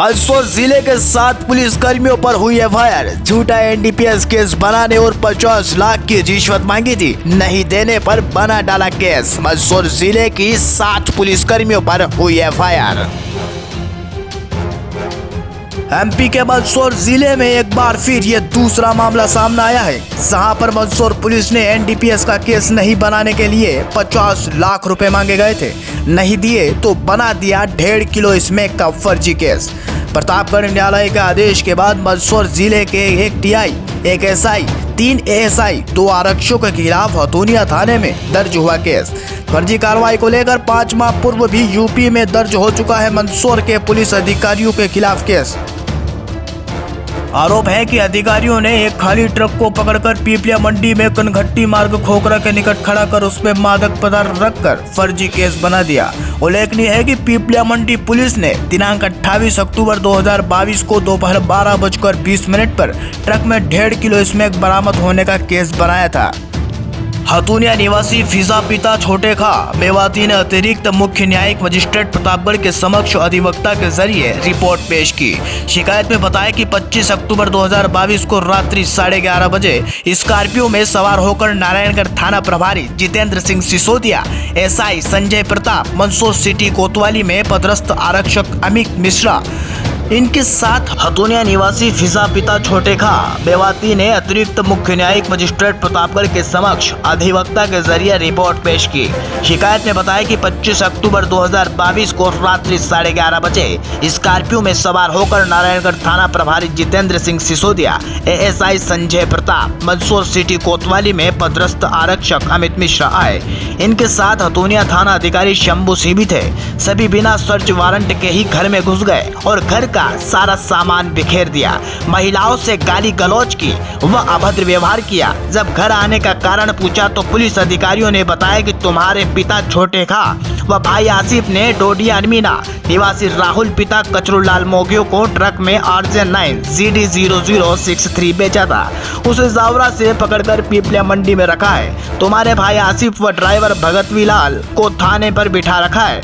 मंदसौर जिले के 7 पुलिस कर्मियों पर हुई एफआईआर। झूठा एनडीपीएस केस बनाने और 50 लाख की रिश्वत मांगी थी, नहीं देने पर बना डाला केस। मंदसौर जिले की 7 पुलिस कर्मियों पर हुई एफआईआर। एमपी के मंदसौर जिले में एक बार फिर ये दूसरा मामला सामने आया है, जहां पर मंदसौर पुलिस ने एनडीपीएस का केस नहीं बनाने के लिए 50 लाख रुपए मांगे गए थे। नहीं दिए तो बना दिया 1.5 किलो स्मैक का फर्जी केस। प्रतापगढ़ न्यायालय के आदेश के बाद मंदसौर जिले के एक टीआई, एक एसआई, 3 एएसआई, 2 आरक्षकों के खिलाफ हथुनिया थाने में दर्ज हुआ केस। फर्जी कार्रवाई को लेकर 5 माह पूर्व भी यूपी में दर्ज हो चुका है मंदसौर के पुलिस अधिकारियों के खिलाफ केस। आरोप है कि अधिकारियों ने एक खाली ट्रक को पकड़कर पीपलिया मंडी में कनघट्टी मार्ग खोखरा के निकट खड़ा कर उसमें मादक पदार्थ रखकर फर्जी केस बना दिया। उल्लेखनीय है कि पीपलिया मंडी पुलिस ने दिनांक 28 अक्टूबर 2022 को दोपहर 12:20 पर ट्रक में 1.5 किलो स्मैक बरामद होने का केस बनाया था। हथुनिया निवासी फिजा पिता छोटे खा मेवाती ने अतिरिक्त मुख्य न्यायिक मजिस्ट्रेट प्रतापगढ़ के समक्ष अधिवक्ता के जरिए रिपोर्ट पेश की। शिकायत में बताया कि 25 अक्टूबर 2022 को रात्रि 11:30 बजे स्कॉर्पियो में सवार होकर नारायणगढ़ थाना प्रभारी जितेंद्र सिंह सिसोदिया, एसआई संजय प्रताप, मंदसौर सिटी कोतवाली में पदस्थ आरक्षक अमित मिश्रा, इनके साथ हथुनिया निवासी फिजा पिता छोटे खा मेवाती ने अतिरिक्त मुख्य न्यायिक मजिस्ट्रेट प्रतापगढ़ के समक्ष अधिवक्ता के जरिए रिपोर्ट पेश की। शिकायत में बताया कि 25 अक्टूबर 2022 को रात्रि 11:30 बजे स्कॉर्पियो में सवार होकर नारायणगढ़ थाना प्रभारी जितेंद्र सिंह सिसोदिया, एएसआई संजय प्रताप, मंदसौर सिटी कोतवाली में पदस्थ आरक्षक अमित मिश्रा आए। इनके साथ हथुनिया थाना अधिकारी शंभू सिंह भी थे। सभी बिना सर्च वारंट के ही घर में घुस गए और घर का सारा सामान बिखेर दिया। महिलाओं से गाली गलौज की व अभद्र व्यवहार किया। जब घर आने का कारण पूछा तो पुलिस अधिकारियों ने बताया कि तुम्हारे पिता छोटे खा व भाई आसिफ ने डोडिया अनमीना निवासी राहुल पिता कचरूलाल मोगियो को ट्रक में RJ9 GD0063 बेचा था। उसे जावरा से पकड़कर पीपलिया मंडी में रखा है। तुम्हारे भाई आसिफ व ड्राइवर भगतवी लाल को थाने पर बिठा रखा है।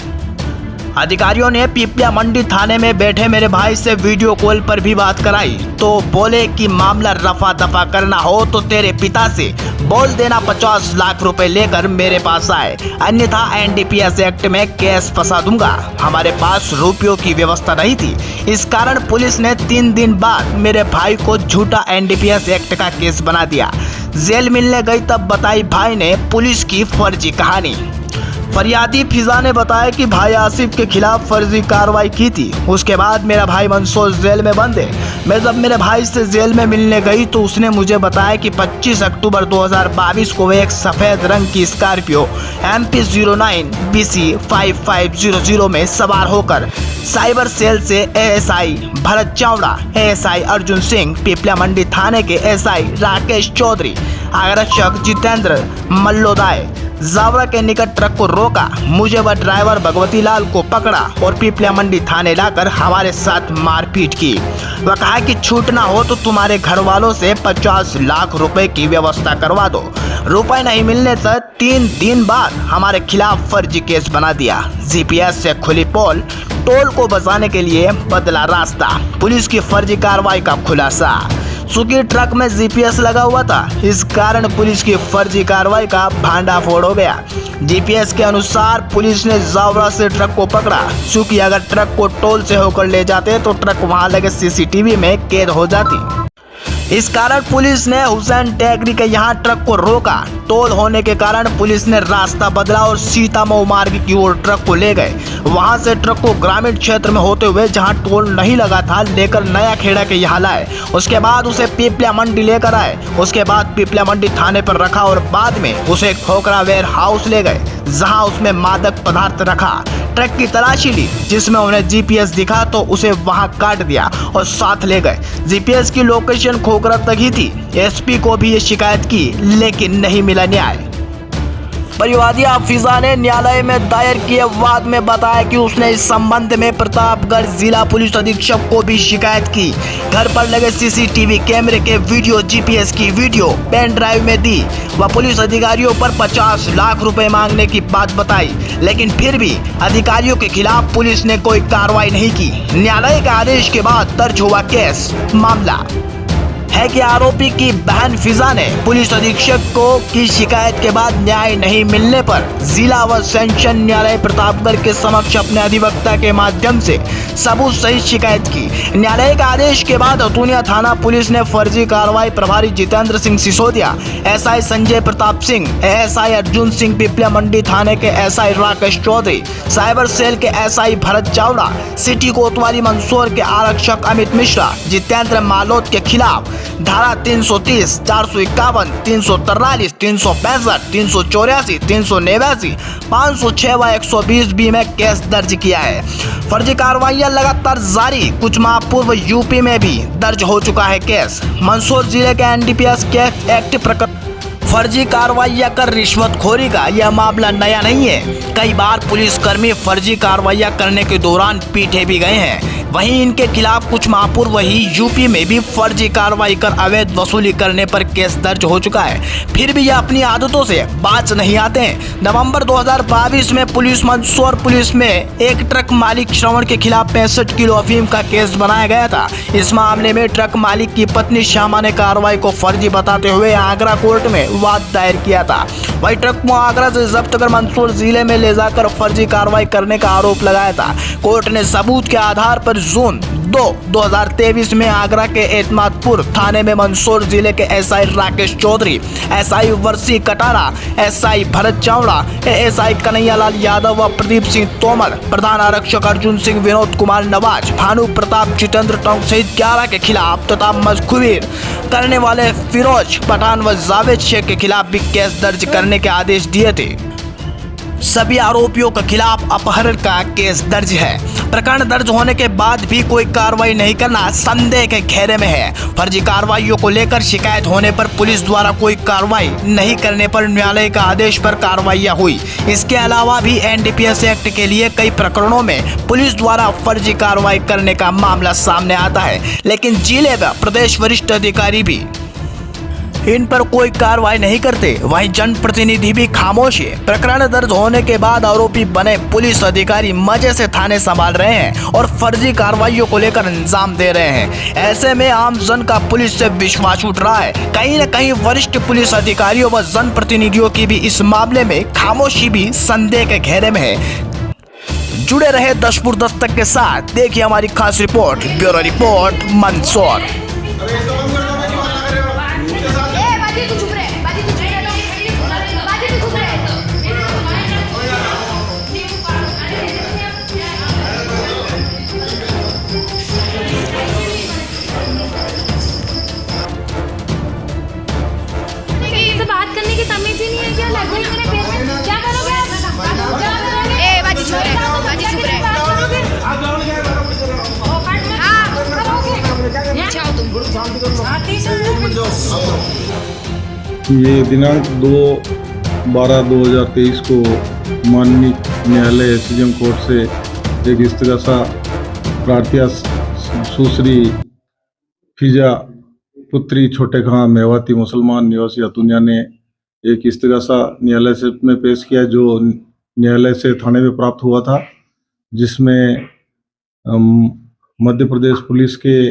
अधिकारियों ने पीपलिया मंडी थाने में बैठे मेरे भाई से वीडियो कॉल पर भी बात कराई तो बोले कि मामला रफा दफा करना हो तो तेरे पिता से बोल देना 50 लाख रुपए लेकर मेरे पास आए, अन्यथा एनडीपीएस एक्ट में केस फंसा दूंगा। हमारे पास रुपयों की व्यवस्था नहीं थी, इस कारण पुलिस ने 3 दिन बाद मेरे भाई को झूठा एनडीपीएस एक्ट का केस बना दिया। जेल मिलने गई तब बताई भाई ने पुलिस की फर्जी कहानी। फरियादी फिजा ने बताया कि भाई आसिफ के खिलाफ फर्जी कार्रवाई की थी। उसके बाद मेरा भाई मंदसौर जेल में बंद है। मैं जब मेरे भाई से जेल में मिलने गई तो उसने मुझे बताया कि 25 अक्टूबर 2022 को एक सफेद रंग की स्कॉर्पियो MP09 BC 5500 में सवार होकर साइबर सेल से एएसआई भरत चावड़ा, एएसआई अर्जुन सिंह, पीपलिया मंडी थाने के एसआई राकेश चौधरी, आरक्षक जितेंद्र मल्लोदाय जावरा के निकट ट्रक को रोका। मुझे व ड्राइवर भगवती लाल को पकड़ा और पीपलिया मंडी थाने लाकर हमारे साथ मारपीट की। वह कहा कि छूटना हो तो तुम्हारे घर वालों से 50 लाख रुपए की व्यवस्था करवा दो। रुपए नहीं मिलने तक 3 दिन बाद हमारे खिलाफ फर्जी केस बना दिया। जीपीएस से खुली पोल, टोल को बचाने के लिए बदला रास्ता। पुलिस की फर्जी कार्रवाई का खुलासा। चूंकि ट्रक में जीपीएस लगा हुआ था, इस कारण पुलिस की फर्जी कार्रवाई का भांडाफोड़ हो गया। जीपीएस के अनुसार पुलिस ने जावरा से ट्रक को पकड़ा। चूंकि अगर ट्रक को टोल से होकर ले जाते तो ट्रक वहां लगे सीसीटीवी में कैद हो जाती। इस कारण पुलिस ने हुसैन टेकरी के यहाँ ट्रक को रोका। टोल होने के कारण पुलिस ने रास्ता बदला और सीतामऊ मार्ग की ओर ट्रक को ले गए। वहां से ट्रक को ग्रामीण क्षेत्र में होते हुए जहां टोल नहीं लगा था लेकर नया खेड़ा के यहाँ लाए। उसके बाद उसे पीपलिया मंडी लेकर आए। उसके बाद पीपलिया मंडी थाने पर रखा और बाद में उसे खोखरा वेयर हाउस ले गए, जहां उसमें मादक पदार्थ रखा। ट्रक की तलाशी ली, जिसमें उन्हें जीपीएस दिखा तो उसे वहां काट दिया और साथ ले गए। जीपीएस की लोकेशन खोखरा तक ही थी। एसपी को भी ये शिकायत की लेकिन नहीं मिला न्याय। परिवादी हाफिजा ने न्यायालय में दायर किए वाद में बताया कि उसने इस संबंध में प्रतापगढ़ जिला पुलिस अधीक्षक को भी शिकायत की। घर पर लगे सीसीटीवी कैमरे के वीडियो, जीपीएस की वीडियो पेन ड्राइव में दी व पुलिस अधिकारियों पर 50 लाख रुपए मांगने की बात बताई, लेकिन फिर भी अधिकारियों के खिलाफ पुलिस ने कोई कार्रवाई नहीं की। न्यायालय के आदेश के बाद दर्ज हुआ केस। मामला है कि आरोपी की बहन फिजा ने पुलिस अधीक्षक को की शिकायत के बाद न्याय नहीं मिलने पर जिला व सेशन न्यायालय प्रतापगढ़ के समक्ष अपने अधिवक्ता के माध्यम से सबूत सहित शिकायत की। न्यायालय के आदेश के बाद अतुनिया थाना पुलिस ने फर्जी कार्रवाई प्रभारी जितेंद्र सिंह सिसोदिया, एसआई संजय प्रताप सिंह, एएसआई अर्जुन सिंह, पिपलिया मंडी थाने के SI Rakesh Chaudhary, cyber cell के एसआई भरत चावड़ा, सिटी कोतवाली मंदसौर के आरक्षक अमित मिश्रा, जितेंद्र मालोत के खिलाफ धारा 330, 451, 343, 365, 384, 389, 506 व 120 बी में केस दर्ज किया है। फर्जी कार्रवाइयां लगातार जारी। कुछ माह पूर्व यूपी में भी दर्ज हो चुका है केस। मंदसौर जिले के एनडीपीएस के एक्ट प्रकरण फर्जी कार्रवाइयां कर रिश्वतखोरी का यह मामला नया नहीं है। कई बार पुलिसकर्मी फर्जी कार्रवाइयां करने के दौरान पीटे भी गए हैं। वहीं इनके खिलाफ कुछ माह पूर्व ही यूपी में भी फर्जी कार्रवाई कर अवैध वसूली करने पर केस दर्ज हो चुका है। फिर भी यह अपनी आदतों से बाज नहीं आते हैं। नवंबर 2022 में पुलिस मंदसौर पुलिस में एक ट्रक मालिक श्रवण के खिलाफ 65 किलो अफीम का केस बनाया गया था। इस मामले में ट्रक मालिक की पत्नी श्यामा ने कार्रवाई को फर्जी बताते हुए आगरा कोर्ट में वाद दायर किया था। वही ट्रक को आगरा से जब्त कर मंदसौर जिले में ले जाकर फर्जी कार्रवाई करने का आरोप लगाया था। कोर्ट ने सबूत के आधार पर जून 2, 2023 में आगरा के एतमादपुर थाने में मंदसौर जिले के एसआई राकेश चौधरी, एसआई वर्षी कटारा, एसआई भरत चावड़ा, एएसआई कन्हैयालाल यादव व प्रदीप सिंह तोमर, प्रधान आरक्षक अर्जुन सिंह, विनोद कुमार नवाज, भानु प्रताप, जितेंद्र टोंग सहित 11 के खिलाफ तथा मजकूर करने वाले फिरोज पठान व जावेद शेख के खिलाफ भी केस दर्ज करने के आदेश दिए थे। सभी आरोपियों के खिलाफ अपहरण का केस दर्ज है। प्रकरण दर्ज होने के बाद भी कोई कार्रवाई नहीं करना संदेह के घेरे में है। फर्जी कार्रवाइयों को लेकर शिकायत होने पर पुलिस द्वारा कोई कार्रवाई नहीं करने पर न्यायालय का आदेश पर कार्रवाइयां हुई। इसके अलावा भी एनडीपीएस एक्ट के लिए कई प्रकरणों में पुलिस द्वारा फर्जी कार्रवाई करने का मामला सामने आता है, लेकिन जिले व प्रदेश वरिष्ठ अधिकारी भी इन पर कोई कार्रवाई नहीं करते। वहीं जनप्रतिनिधि भी खामोश है। प्रकरण दर्ज होने के बाद आरोपी बने पुलिस अधिकारी मजे से थाने संभाल रहे हैं और फर्जी कार्रवाइयों को लेकर अंजाम दे रहे हैं। ऐसे में आम जन का पुलिस से विश्वास उठ रहा है। कहीं न कहीं वरिष्ठ पुलिस अधिकारियों व जनप्रतिनिधियों की भी इस मामले में खामोशी भी संदेह के घेरे में है। जुड़े रहे दशपुर दस्तक के साथ। देखिए हमारी खास रिपोर्ट, ब्यूरो रिपोर्ट मंदसौर। बात करने की तमीज ही नहीं है क्या? लगो ही मेरे पेट में। क्या करोगे आप? क्या करोगे? ए बाजी चुप रहे, बाजी चुप रहे। हां करोगे। जाओ तुम। ये दिनांक 2/12/2023 को माननीय न्यायालय एसडीएम कोर्ट से एक इस्तगासा प्रार्थी सुश्री फिजा पुत्री छोटे खां मेवाती मुसलमान निवासी अतुनिया ने एक इस्तगासा न्यायालय से में पेश किया, जो न्यायालय से थाने में प्राप्त हुआ था, जिसमें मध्य प्रदेश पुलिस के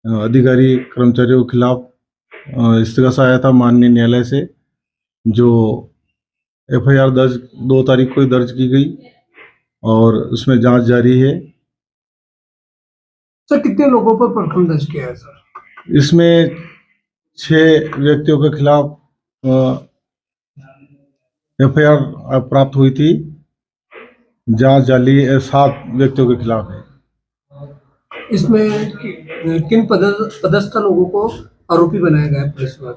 अधिकारी कर्मचारियों के खिलाफ इस्तगासा आया था माननीय न्यायालय से, जो एफआईआर दर्ज 2 तारीख को दर्ज की गई और उसमें जांच जारी है। सर कितने लोगों पर प्रकरण दर्ज किया है सर? इसमें 6 व्यक्तियों के खिलाफ एफआईआर प्राप्त हुई थी। जांच जारी 7 व्यक्तियों के खिलाफ है। इसमें किन पदस्थ लोगों को आरोपी बनाया गया है पुलिस द्वारा?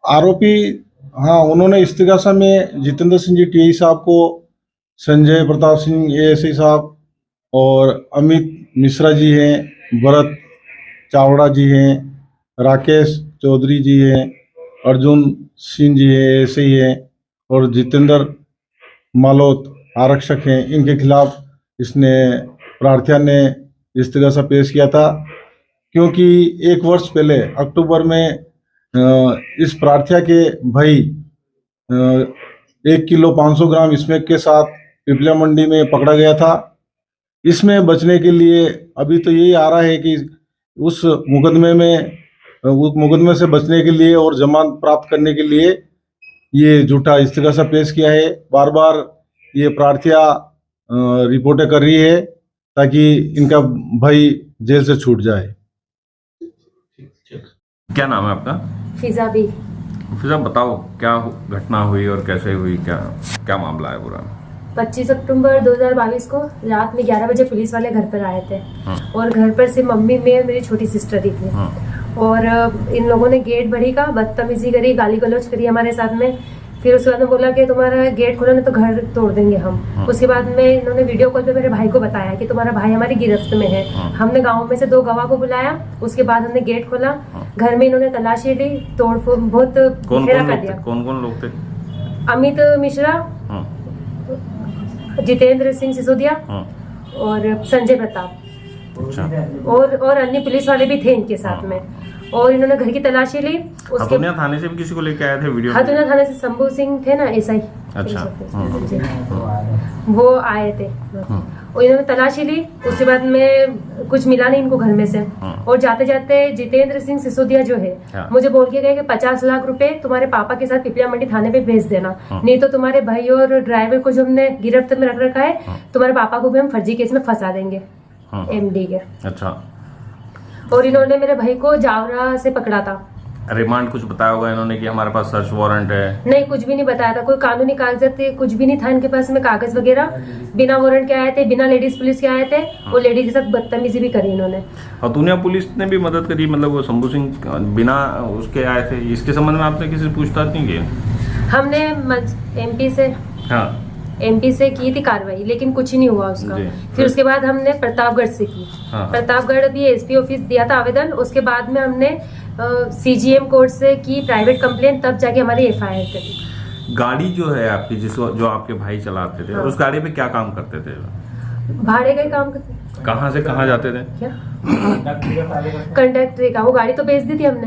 आरोपी उन्होंने इस्तिगासा में जितेंद्र सिंह जी टीआई साहब को, संजय प्रताप सिंह एएसआई साहब और अमित मिश्रा जी हैं, भरत चावड़ा जी हैं, राकेश चौधरी जी हैं, अर्जुन सिंह जी हैं, ऐसे ही हैं और जितेंद्र मालोत आरक्षक हैं, इनके खिलाफ इसने प्रार्थिया ने इस्तीगासा पेश किया था, क्योंकि 1 वर्ष पहले अक्टूबर में इस प्रार्थिया के भाई 1 किलो 500 ग्राम स्मैक के साथ पिपलिया मंडी में पकड़ा गया था। इसमें बचने के लिए अभी तो यही आ रहा है कि उस मुकदमे से बचने के लिए और जमानत प्राप्त करने के लिए ये झूठा इस्तीगासा पेश किया है। बार बार ये प्रार्थिया रिपोर्टें कर रही है ताकि इनका भाई जेल से छूट जाए। क्या नाम है आपका? फिजा भी फिजा, बताओ क्या घटना हुई और कैसे हुई, क्या मामला है पूरा? 25 अक्टूबर 2022 को रात में 11 बजे पुलिस वाले घर पर आए थे। हाँ। और घर पर सिर्फ मम्मी, मैं और मेरी छोटी सिस्टर ही थी। हाँ। और इन लोगों ने गेट भरी का बदतमीजी करी, गाली गलौज करी हमारे साथ में। फिर उसके बाद में बोला कि तुम्हारा गेट खोला नहीं तो घर तोड़ देंगे हम। हाँ। उसके बाद में इन्होंने वीडियो कॉल पे मेरे भाई को बताया कि तुम्हारा भाई हमारी गिरफ्त में है। हाँ। हमने गाँव में से 2 गवाह को बुलाया। उसके बाद हमने गेट खोला। हाँ। घर में इन्होंने तलाशी ली, तोड़फोड़ बहुत बिखेरा कर दिया। कौन लोग थे? अमित मिश्रा, हाँ। जितेंद्र सिंह सिसोदिया हाँ। और संजय प्रताप अच्छा। और अन्य पुलिस वाले भी थे इनके साथ में। और इन्होंने घर की तलाशी ली। उसके हथुनिया थाने से भी किसी को लेके आए थे वीडियो? हथुनिया थाने से शंभू सिंह थे ना, एसआई। अच्छा। वो आए थे और इन्होंने तलाशी ली। उसके बाद में कुछ मिला नहीं इनको घर में से। और जाते जाते जितेंद्र सिंह सिसोदिया जो है मुझे बोल के गए कि 50 लाख रुपए तुम्हारे पापा के साथ पिपलिया मंडी थाने पे भेज देना, नहीं तो तुम्हारे भाई और ड्राइवर को जो हमने गिरफ्त में रख रखा है, तुम्हारे पापा को भी हम फर्जी केस में फंसा देंगे एमडी के। अच्छा। और इन्होंने मेरे भाई को जावरा से पकड़ा था। रिमांड कुछ बताया होगा इन्होंने कि हमारे पास सर्च वारंट है? नहीं, कुछ भी नहीं बताया था। कोई कानूनी कागजात कुछ भी नहीं था इनके पास में, कागज वगैरह। बिना वारंट के आए थे, बिना लेडीज पुलिस के आए थे। और लेडीज के साथ बदतमीजी भी करी इन्होंने। हथुनिया पुलिस ने भी मदद करी, मतलब वो शंभू सिंह बिना उसके आए थे। इसके संबंध में आपने किसी से पूछताछ नहीं की? हमने एमपी से की थी कार्रवाई, लेकिन कुछ ही नहीं हुआ उसका। फिर उसके बाद हमने प्रतापगढ़ से की। प्रतापगढ़ भी एसपी ऑफिस दिया था आवेदन। उसके बाद में हमने सीजीएम कोर्ट से की प्राइवेट कंप्लेन, तब जाके हमारी एफआईआर करी। गाड़ी जो है आपकी, जो आपके भाई चलाते थे, उस गाड़ी पे क्या काम करते थे? भाड़े का ही काम करते। कहाँ से कहाँ जाते थे? क्या कंडक्टर का? वो गाड़ी तो बेच दी थी हमने।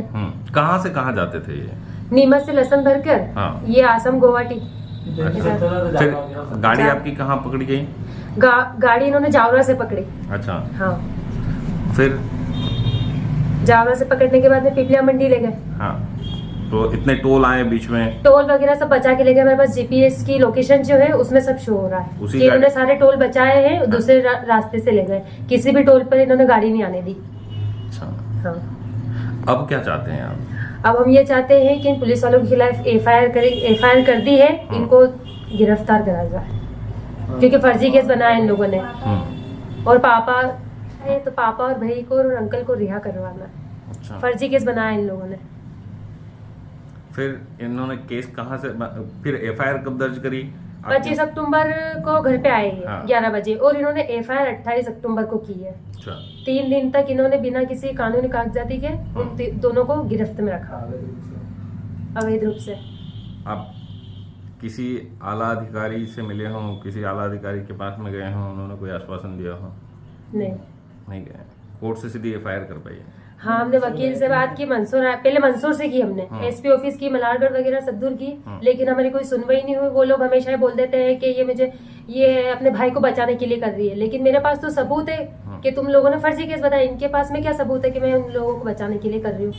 कहाँ से कहाँ जाते थे ये? नीमच से लसन भरकर ये आसम गुवाहाटी। फिर गाड़ी आपकी कहाँ पकड़ी गई? गाड़ी इन्होंने जावरा से पकड़ी। अच्छा। हाँ। फिर जावरा से पकड़ने के बाद में पिपलिया मंडी ले गए। हाँ। तो इतने टोल आए बीच में? टोल वगैरह सब बचा के ले गए। मेरे पास जीपीएस की लोकेशन जो है उसमें सब शो हो रहा है कि इन्होंने सारे टोल बचाए हैं। हाँ। दूसरे रास्ते से ले गए, किसी भी टोल पर इन्होंने गाड़ी नहीं आने दी। अच्छा। हाँ। अब क्या चाहते हैं आप? अब हम ये चाहते हैं कि इन पुलिस वालों के खिलाफ एफआईआर कर दी है, इनको गिरफ्तार करा जाए, क्योंकि फर्जी केस बनाया इन लोगों ने। और पापा है तो पापा और भाई को और अंकल को रिहा करवाना। अच्छा। फर्जी केस बनाया इन लोगों ने। फिर इन्होंने केस कहाँ से, फिर एफआईआर कब दर्ज करी? 25 अक्टूबर को घर पे आए हैं। हाँ। 11 बजे। और इन्होंने एफआईआर 28 अक्टूबर को की है। अच्छा। 3 दिन तक इन्होंने बिना किसी कानूनी कागजाती के उन दोनों को गिरफ्त में रखा अवैध रूप से। आप किसी आला अधिकारी से मिले हों, किसी आला अधिकारी के पास में गए हों, उन्होंने कोई आश्वासन दिया हो? नहीं गए। कोर्ट से सीधी एफआईआर कर पाई? हाँ, हमने वकील से बात की। पहले मंसूर से की हमने। एसपी ऑफिस की, मलारगढ़ वगैरह सद्दूर की। लेकिन हमारी कोई सुनवाई नहीं हुई। वो लोग हमेशा ही बोल देते हैं कि ये अपने भाई को बचाने के लिए कर रही है। लेकिन मेरे पास तो सबूत है कि तुम लोगों ने फर्जी केस बताया। इनके पास में क्या सबूत है कि मैं उन लोगों को बचाने के लिए कर रही हूँ?